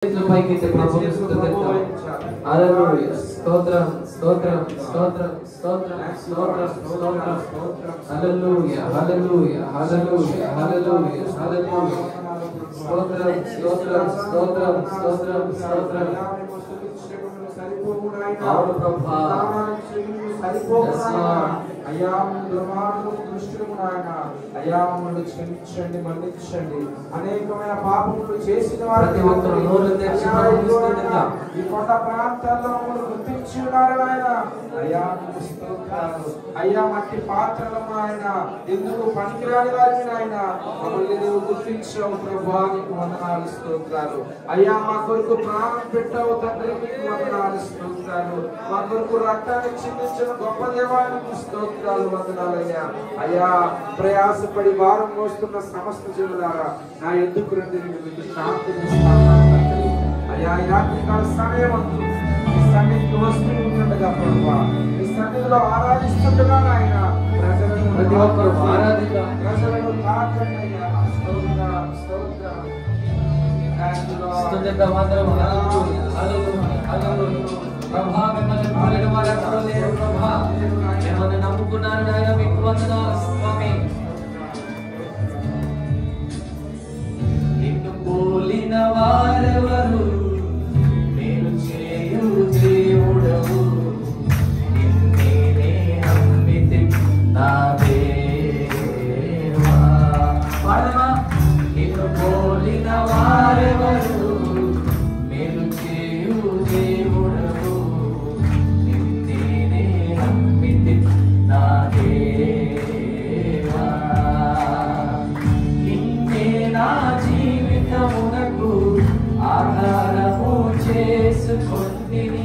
పైకి ప్రభువుని స్తుతిద్దాం. హల్లెలూయా. స్తోత్రం స్తోత్రం స్తోత్రం స్తోత్రం స్తోత్రం స్తోత్రం. హల్లెలూయా హల్లెలూయా హల్లెలూయా హల్లెలూయా హల్లెలూయా. స్తోత్రం స్తోత్రం స్తోత్రం స్తోత్రం స్తోత్రం. అవును ప్రభువా. అయ్యా దుర్మార్గం దుష్టులకు నాయన అయ్యా మమ్మల్ని క్షమించండి, మన్నించండి. అనేకమైన పాపములు చేసిన ప్రతి ఒక్కరు నోరు తెరిచి ఈ కొండ ప్రాంతాల్లో మమ్మల్ని గుర్తించి ఉన్నారు ఆయన. అయ్యా స్తోత్రాలు. అయ్యా మట్టి పాత్రలు ఆయన ఎందుకు పనికిరాని వారిని ఆయన మమ్మల్ని నువ్వు గుర్తించావు ప్రభువా, నీకు వందనాలు స్తోత్రాలు. అయ్యా మా కొరకు ప్రాణం పెట్టావు తండ్రి, నీకు వందనాలు స్తోత్రాలు. మా కొరకు రక్తాన్ని చిందించిన గొప్ప దేవానికి స్తోత్రాలు, వందనాలయ్యా. అయ్యా ప్రయాసపడి భారం మోస్తున్న సమస్త జనులారా నా ఎందుకు రండి, మీకు శాంతిని ఇస్తాను తండ్రి. అయ్యా ఈ రాత్రికాల సమయం అందు ఈ సన్నిధికి వస్తూ ఉంటుండగా ప్రభువా, ఈ సన్నిధిలో ఆరాధిస్తుండగా ఆయన ప్రజలను ప్రతి ఒక్కరు ఆరాధిద్దాం. ప్రజలను తాకండి అయ్యా. స్తోత్రం స్తోత్రం. స్తుతిద్దాం అందరం. హల్లెలూయా హల్లెలూయా హల్లెలూయా. ప్రభువా మిమ్మల్ని పోలిన వారు ఎక్కడో లేరు ప్రభువా. మిమ్మల్ని నమ్ముకున్నాను నాయన, మీకు వందనాలు స్వామి. నిన్ను పోలిన వారెవరు, నేను చేయు దేవుడవు. నిన్నే నమ్మితి నా దేవా. పాడమా. నిన్ను పోలిన వారెవరు, నేను చేయు దేవుడవు. నిన్నే నమ్మితి నా దేవా. నిన్నే నా జీవితమునకు ఆధారము చేసుకొంటిని.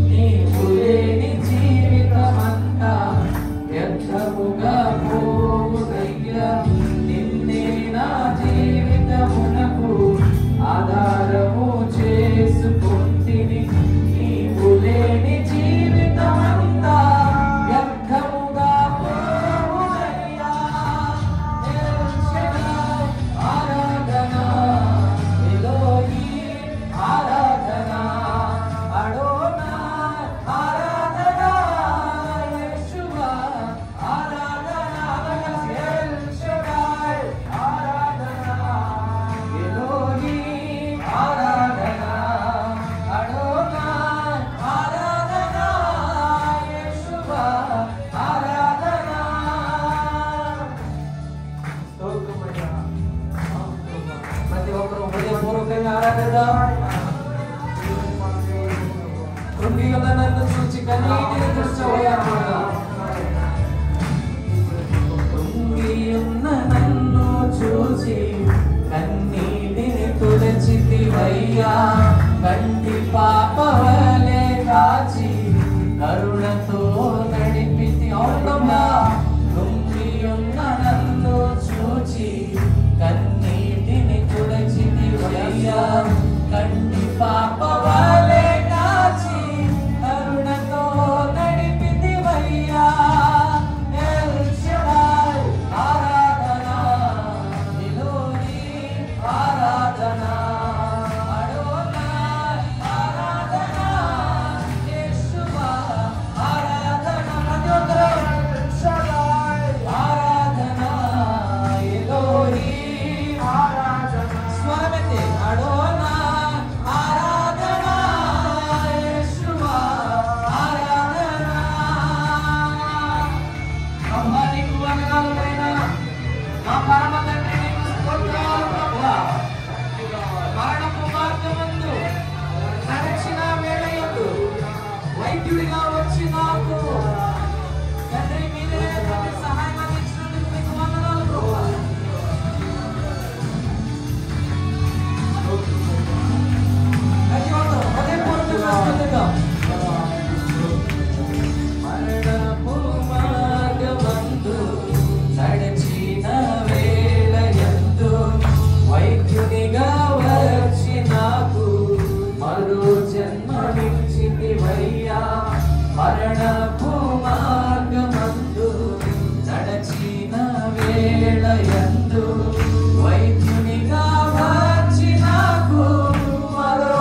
నీవు లేని జీవితమంతా వ్యర్థముగా పోవునయ్యా. నిన్నే నా జీవితమునకు ఆధారము చేసుకొంటిని. నీవు లేని జీవితమంతా వ్యర్థముగా పోవునయ్యా. ఆరాధన ఎలోహీ, ఆరాధన అడోనాయ్, ఆరాధన యేషువా, ఆరాధన ఎల్ షడాయ్, ఆరాధన ఎలోహీ, ఆరాధన అడోనాయ్, ఆరాధన యేషువా, ఆరాధన. స్తోత్రమయ్యా. ప్రతి ఒక్కరూ హృదయపూర్వకంగా ఆరాధిద్దాం. కృంగియున్న నన్ను చూచి కన్నీటిని తుడిచావయ్యా. కృంగియున్న నన్ను చూచి కన్నీటిని తుడిచితివయ్యా. కంటి పాపవలే కాచి కరుణతో నడిపితి. అవునమ్మా. కృంగియున్న నన్ను చూచి కన్నీటిని తుడిచితివయ్యా. కంటి పాపవలే కాచి కరుణతో నడిపితివయ్యా. ఎల్ షడాయ్, ఆరాధన ఎలోహీ, ఆరాధన అడోనాయ్, ఆరాధన యేషువా, ఆరాధన. ప్రతి ఒక్కరూ ఎల్ షడాయ్, ఆరాధన ఎలోహీ, ఆరాధన. స్వరమెత్తి అడోనాయ్, ఆరాధన యేషువా, ఆరాధన. ప్రభువా నీకు వందనాలు నాయనా. మా పరమ తండ్రి నీకు స్తోత్రాలు ప్రభువా. మరణపు మార్గమందు నడిచిన వేళయందు వైద్యుడిగా వచ్చి నాకు తండ్రి మీరే ప్రతి సహాయం అందించినందుకు మీకు వందనాలు ప్రభువా. ప్రతి ఒక్కరూ హృదయపూర్వకంగా స్తుతిద్దాం. మరణపు మార్గమందు నడిచిన వేళయందు వైద్యునిగా వచ్చి నాకు మరో జన్మనిచ్చితివయ్యా. మరణపు మార్గమందు నడిచిన వేళయందు వైద్యునిగా వచ్చి నాకు మరో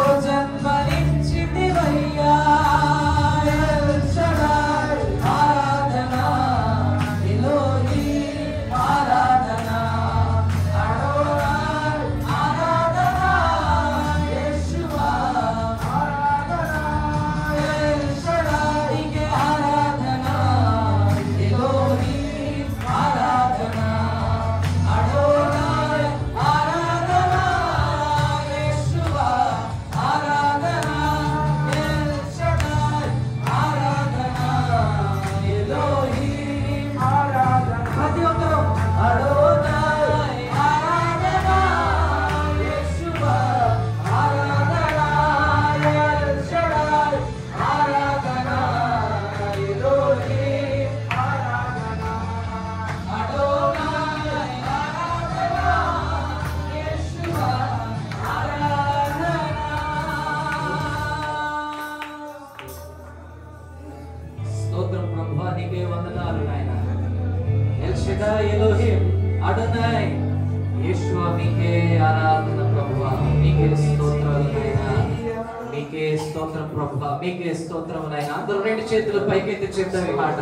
స్తోత్రం ప్రభువా, మీకే స్తోత్రం నాయన. అందరూ రెండు చేతులు పైకెత్తి చెప్తాం ఈ మాట.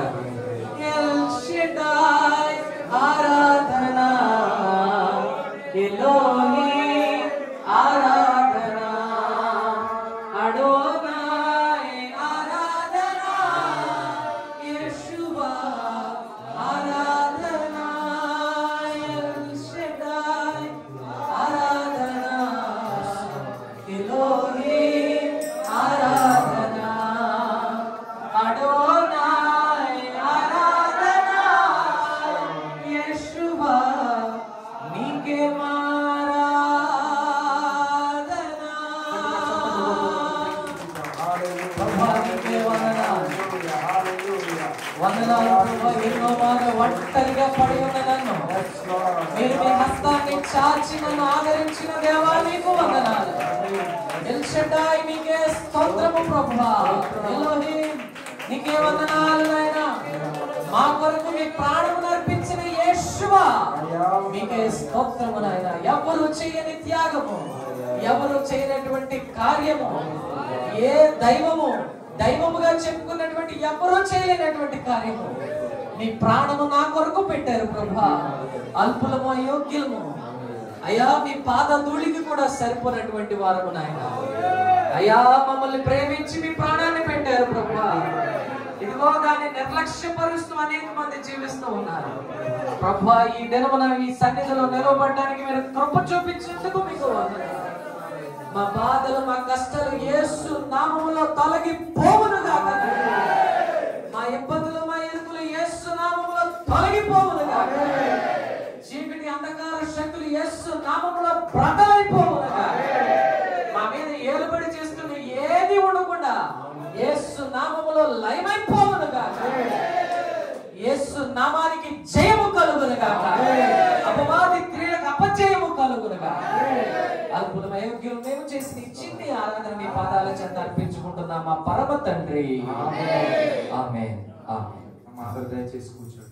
ఎల్ షెడాయ్ ఆరాధనా, ఎలోహీం ఆరాధనా, అడోనాయ్ ఆరాధనా, యెషువా ఆరాధనా, ఎల్ షెడాయ్ ఆరాధనా, ఎలోహీం ఆరాధనా, అడోనాయ్ ఆరాధనా, యెషువా నీకే ఆరాధనా. ప్రభువా నీకే వందనాలు. వందనాలు ప్రభువా, ఎన్నో బాగా ఒంటరిగా పడి ఉన్న నన్ను మీరు మీ హస్తాన్ని చాచి నన్ను ఆదరించిన దేవా నీకు వందనాలు. ఎల్ షెడాయ్ నీకే స్తోత్రము ప్రభువా, ఎలోహీం నీకే వందనాలు నాయనా. మా కొరకు మీ ప్రాణమును అర్పించిన యేషువా మీకే స్తోత్రము నాయనా. ఎవరు చేయని త్యాగము, ఎవరు చేయనటువంటి కార్యము, ఏ దైవము దైవముగా చెప్పుకున్నటువంటి ఎవరు చేయలేనటువంటి కార్యము మీ ప్రాణము నా కొరకు పెట్టారు ప్రభువా. అల్పులము అయోగ్యులము అయ్యా, మీ పాద ధూళికి కూడా సరిపోయినటువంటి వారము నాయన. అయ్యా మమ్మల్ని ప్రేమించి మీ ప్రాణాన్ని పెట్టారు ప్రభువా. ఇదిగో దాన్ని నిర్లక్ష్యపరుస్తూ అనేక మంది జీవిస్తూ ఉన్నారు ప్రభువా. ఈ దినమున ఈ సన్నిధిలో నిలవబడడానికి మీరు కృప చూపించినందుకు మీకు వందనాలు. మా బాధలు మా కష్టాలు యేసు నామములో తొలగిపోవును గాక. మా ఇబ్బందులు మా ఇరుకులు యేసు నామములో తొలగిపోవును గాక. చీకటి అంధకార శక్తులు యేసు నామములో బ్రతలైపోవును గాక. మా మీద ఏలుబడి చేస్తున్న ఏది ఉండకుండా యేసు నామములో లయమైపోవును గాక. యేసు నామానికి జయము కలుగును గాక. అపవాది క్రియలకు అపజయము కలుగును గాక. అల్పులం అయోగ్యులు మేము చేసిన ఈ చిన్ని ఆరాధన మీ పాదాల చెంత అర్పించుకుంటున్నాం మా పరమ తండ్రి. ఆమేన్. ఆమేన్. ఆమేన్. దయచేసి కూర్చోండి.